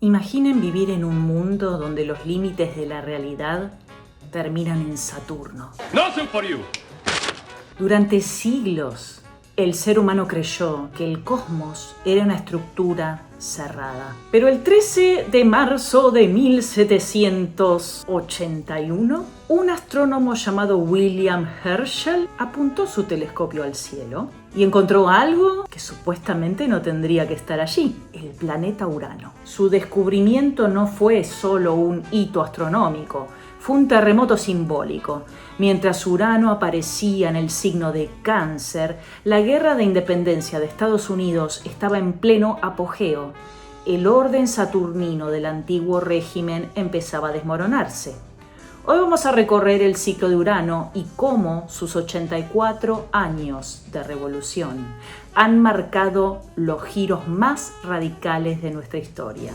Imaginen vivir en un mundo donde los límites de la realidad terminan en Saturno. Nothing for you. Durante siglos, el ser humano creyó que el cosmos era una estructura cerrada. Pero el 13 de marzo de 1781, un astrónomo llamado William Herschel apuntó su telescopio al cielo y encontró algo que supuestamente no tendría que estar allí, el planeta Urano. Su descubrimiento no fue solo un hito astronómico, fue un terremoto simbólico. Mientras Urano aparecía en el signo de Cáncer, la guerra de independencia de Estados Unidos estaba en pleno apogeo. El orden saturnino del antiguo régimen empezaba a desmoronarse. Hoy vamos a recorrer el ciclo de Urano y cómo sus 84 años de revolución han marcado los giros más radicales de nuestra historia.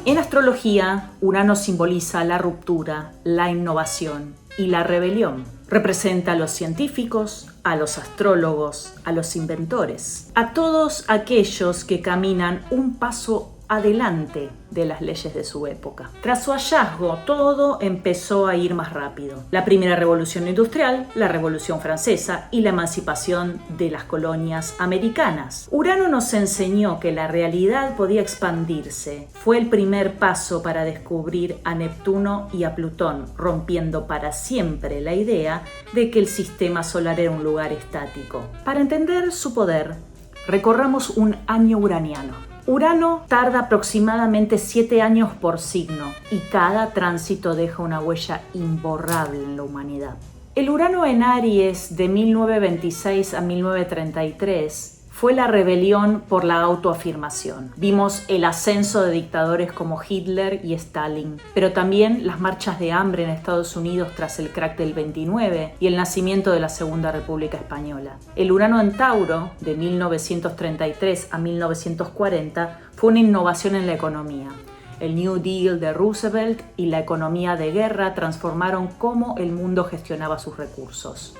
En astrología, Urano simboliza la ruptura, la innovación y la rebelión. Representa a los científicos, a los astrólogos, a los inventores, a todos aquellos que caminan un paso adelante de las leyes de su época. Tras su hallazgo, todo empezó a ir más rápido. La primera revolución industrial, la revolución francesa y la emancipación de las colonias americanas. Urano nos enseñó que la realidad podía expandirse. Fue el primer paso para descubrir a Neptuno y a Plutón, rompiendo para siempre la idea de que el sistema solar era un lugar estático. Para entender su poder, recorramos un año uraniano. Urano tarda aproximadamente 7 años por signo y cada tránsito deja una huella imborrable en la humanidad. El Urano en Aries de 1926 a 1933 fue la rebelión por la autoafirmación. Vimos el ascenso de dictadores como Hitler y Stalin, pero también las marchas de hambre en Estados Unidos tras el crack del 29 y el nacimiento de la Segunda República Española. El Urano en Tauro, de 1933 a 1940, fue una innovación en la economía. El New Deal de Roosevelt y la economía de guerra transformaron cómo el mundo gestionaba sus recursos.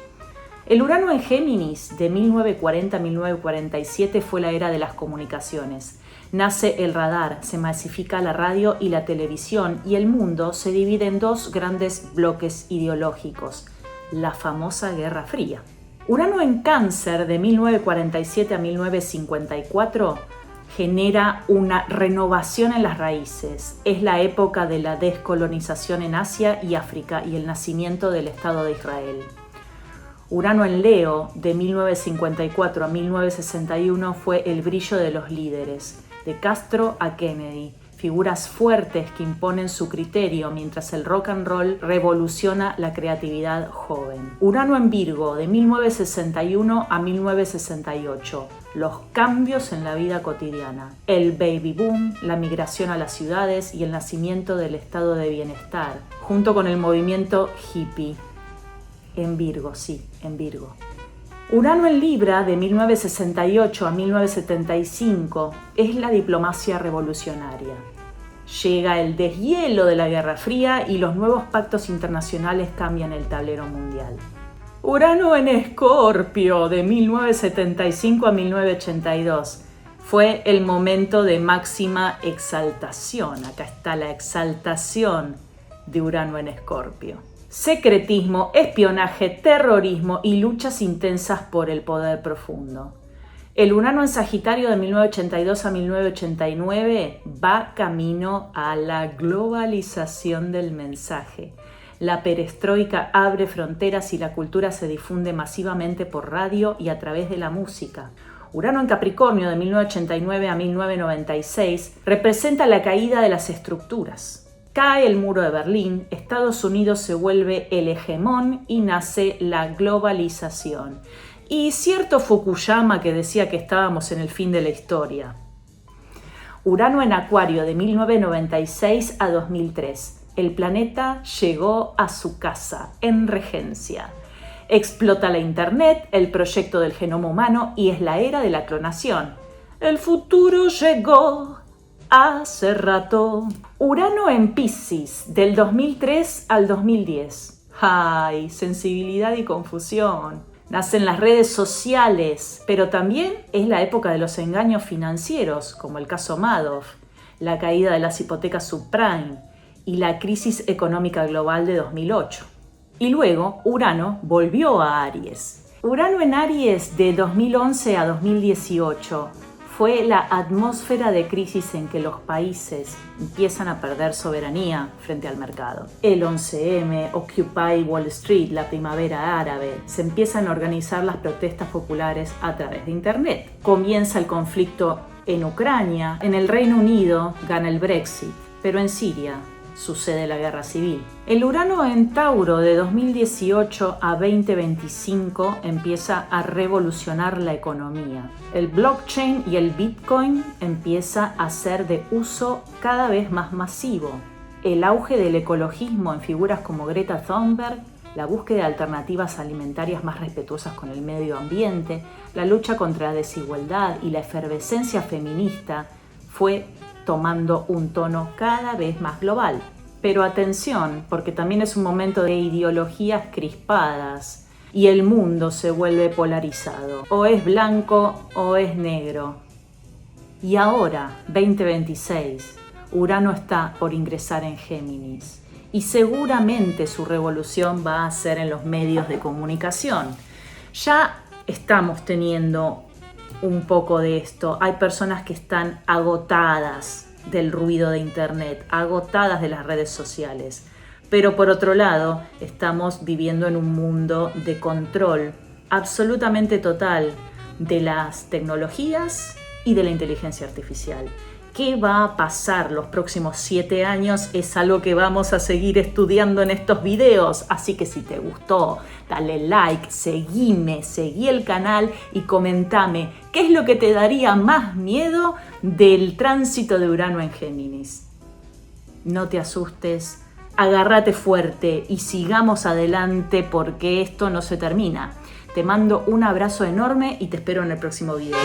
El Urano en Géminis, de 1940 a 1947, fue la era de las comunicaciones. Nace el radar, se masifica la radio y la televisión y el mundo se divide en dos grandes bloques ideológicos, la famosa Guerra Fría. Urano en Cáncer, de 1947 a 1954, genera una renovación en las raíces. Es la época de la descolonización en Asia y África y el nacimiento del Estado de Israel. Urano en Leo, de 1954 a 1961, fue el brillo de los líderes, de Castro a Kennedy, figuras fuertes que imponen su criterio mientras el rock and roll revoluciona la creatividad joven. Urano en Virgo, de 1961 a 1968, los cambios en la vida cotidiana, el baby boom, la migración a las ciudades y el nacimiento del estado de bienestar, junto con el movimiento hippie. En Virgo, sí, en Virgo. Urano en Libra, de 1968 a 1975, es la diplomacia revolucionaria. Llega el deshielo de la Guerra Fría y los nuevos pactos internacionales cambian el tablero mundial. Urano en Escorpio, de 1975 a 1982, fue el momento de máxima exaltación. Acá está la exaltación de Urano en Escorpio. Secretismo, espionaje, terrorismo y luchas intensas por el poder profundo. El Urano en Sagitario de 1982 a 1989 va camino a la globalización del mensaje. La perestroika abre fronteras y la cultura se difunde masivamente por radio y a través de la música. Urano en Capricornio de 1989 a 1996 representa la caída de las estructuras. Cae el muro de Berlín, Estados Unidos se vuelve el hegemón y nace la globalización. Y cierto Fukuyama que decía que estábamos en el fin de la historia. Urano en Acuario de 1996 a 2003. El planeta llegó a su casa, en regencia. Explota la Internet, el proyecto del genoma humano y es la era de la clonación. El futuro llegó hace rato. Urano en Piscis, del 2003 al 2010. ¡Ay! Sensibilidad y confusión. Nacen las redes sociales, pero también es la época de los engaños financieros, como el caso Madoff. la caída de las hipotecas subprime y la crisis económica global de 2008. Y luego Urano volvió a Aries. Urano en Aries de 2011 a 2018 fue la atmósfera de crisis en que los países empiezan a perder soberanía frente al mercado. El 11M, Occupy Wall Street, la primavera árabe, se empiezan a organizar las protestas populares a través de Internet. Comienza el conflicto en Ucrania, en el Reino Unido gana el Brexit, pero en Siria sucede la guerra civil. El Urano en Tauro de 2018 a 2025 empieza a revolucionar la economía. El blockchain y el Bitcoin empieza a ser de uso cada vez más masivo. El auge del ecologismo en figuras como Greta Thunberg, la búsqueda de alternativas alimentarias más respetuosas con el medio ambiente, la lucha contra la desigualdad y la efervescencia feminista fue tomando un tono cada vez más global. Pero atención, porque también es un momento de ideologías crispadas y el mundo se vuelve polarizado. O es blanco o es negro. Y ahora, 2026, Urano está por ingresar en Géminis. Y seguramente su revolución va a ser en los medios de comunicación. Ya estamos teniendo un poco de esto. Hay personas que están agotadas del ruido de Internet, agotadas de las redes sociales. Pero por otro lado, estamos viviendo en un mundo de control absolutamente total de las tecnologías y de la inteligencia artificial. ¿Qué va a pasar los próximos 7 años? Es algo que vamos a seguir estudiando en estos videos. Así que si te gustó, dale like, seguí el canal y comentame qué es lo que te daría más miedo del tránsito de Urano en Géminis. No te asustes, agárrate fuerte y sigamos adelante porque esto no se termina. Te mando un abrazo enorme y te espero en el próximo video.